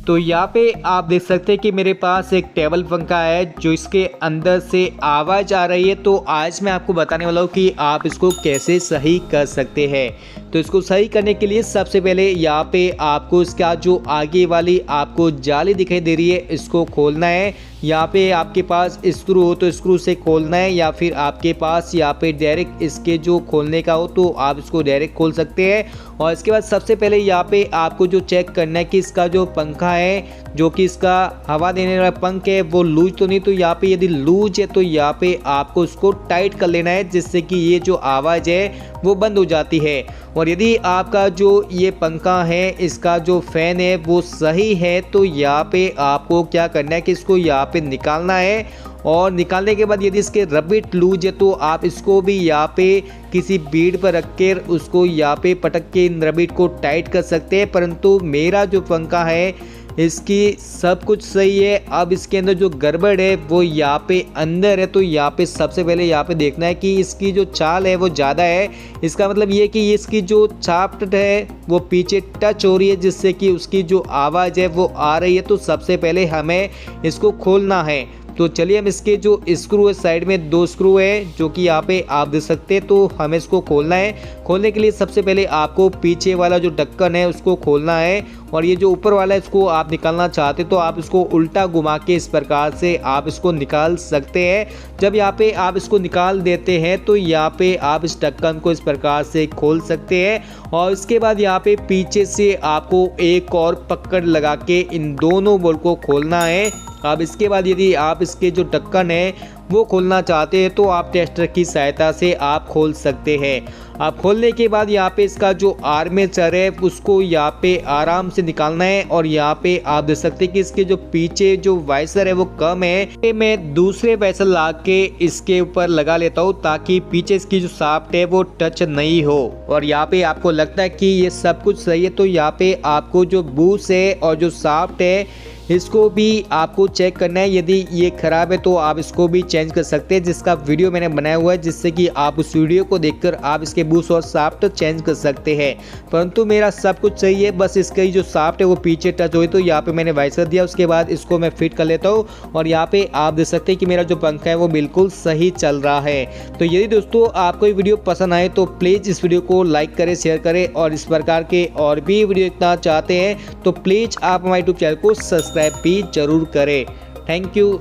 तो यहाँ पे आप देख सकते हैं कि मेरे पास एक टेबल पंखा है जो इसके अंदर से आवाज़ आ रही है। तो आज मैं आपको बताने वाला हूँ कि आप इसको कैसे सही कर सकते हैं। तो इसको सही करने के लिए सबसे पहले यहाँ पे आपको इसका जो आगे वाली आपको जाली दिखाई दे रही है इसको खोलना है। यहाँ पे आपके पास स्क्रू हो तो स्क्रू से खोलना है, या फिर आपके पास यहाँ पे डायरेक्ट इसके जो खोलने का हो तो आप इसको डायरेक्ट खोल सकते हैं। और इसके बाद सबसे पहले यहाँ पे आपको जो चेक करना है कि इसका जो पंखा है, जो कि इसका हवा देने वाला पंख है, वो लूज तो नहीं। तो यहाँ पे यदि लूज है तो यहाँ पे आपको उसको टाइट कर लेना है, जिससे कि ये जो आवाज़ है वो बंद हो जाती है। और यदि आपका जो ये पंखा है, इसका जो फैन है वो सही है, तो यहाँ पे आपको क्या करना है कि इसको यहाँ पे निकालना है। और निकालने के बाद यदि इसके रबिट लूज है तो आप इसको भी यहाँ पे किसी बीड पर रख कर उसको यहाँ पे पटक के इन रबिट को टाइट कर सकते हैं। परंतु मेरा जो पंखा है इसकी सब कुछ सही है। अब इसके अंदर जो गड़बड़ है वो यहाँ पे अंदर है। तो यहाँ पे सबसे पहले यहाँ पे देखना है कि इसकी जो चाल है वो ज़्यादा है। इसका मतलब ये कि इसकी जो चाप्ट है वो पीछे टच हो रही है, जिससे कि उसकी जो आवाज़ है वो आ रही है। तो सबसे पहले हमें इसको खोलना है। तो चलिए हम इसके जो स्क्रू है, साइड में 2 स्क्रू है जो कि यहाँ पे आप देख सकते हैं। तो हमें इसको खोलना है। खोलने के लिए सबसे पहले आपको पीछे वाला जो ढक्कन है उसको खोलना है, और ये जो ऊपर वाला है इसको आप निकालना चाहते तो आप इसको उल्टा घुमा के इस प्रकार से आप इसको निकाल सकते हैं। जब यहाँ पे आप इसको निकाल देते हैं तो यहाँ पे आप इस ढक्कन को इस प्रकार से खोल सकते हैं। और इसके बाद यहाँ पे पीछे से आपको एक और पकड़ लगा के इन दोनों बोल को खोलना है। अब इसके बाद यदि आप इसके जो ढक्कन है वो खोलना चाहते हैं तो आप टेस्टर की सहायता से आप खोल सकते हैं। आप खोलने के बाद यहाँ पे इसका जो आर्मेचर है उसको यहाँ पे आराम से निकालना है। और यहाँ पे आप देख सकते हैं कि इसके जो पीछे जो वाइसर है वो कम है। मैं दूसरे वाइसर ला के इसके ऊपर लगा लेता हूँ ताकि पीछे इसकी जो शाफ्ट है वो टच नहीं हो। और यहाँ पे आपको लगता है कि ये सब कुछ सही है तो यहाँ पे आपको जो बूस है और जो शाफ्ट है इसको भी आपको चेक करना है। यदि ये ख़राब है तो आप इसको भी चेंज कर सकते हैं, जिसका वीडियो मैंने बनाया हुआ है, जिससे कि आप उस वीडियो को देखकर आप इसके बूस और शाफ्ट चेंज कर सकते हैं। परंतु मेरा सब कुछ सही है, बस इसका जो शाफ्ट है वो पीछे टच हुई। तो यहाँ पे मैंने वाइसर दिया, उसके बाद इसको मैं फिट कर लेता हूँ। और यहाँ पे आप देख सकते हैं कि मेरा जो पंखा है वो बिल्कुल सही चल रहा है। तो यदि दोस्तों आपको ये वीडियो पसंद आए तो प्लीज़ इस वीडियो को लाइक करें, शेयर करें, और इस प्रकार के और भी वीडियो देखना चाहते हैं तो प्लीज़ आप हमारे यूट्यूब चैनल को सब्सक्राइब भी जरूर करें। Thank you.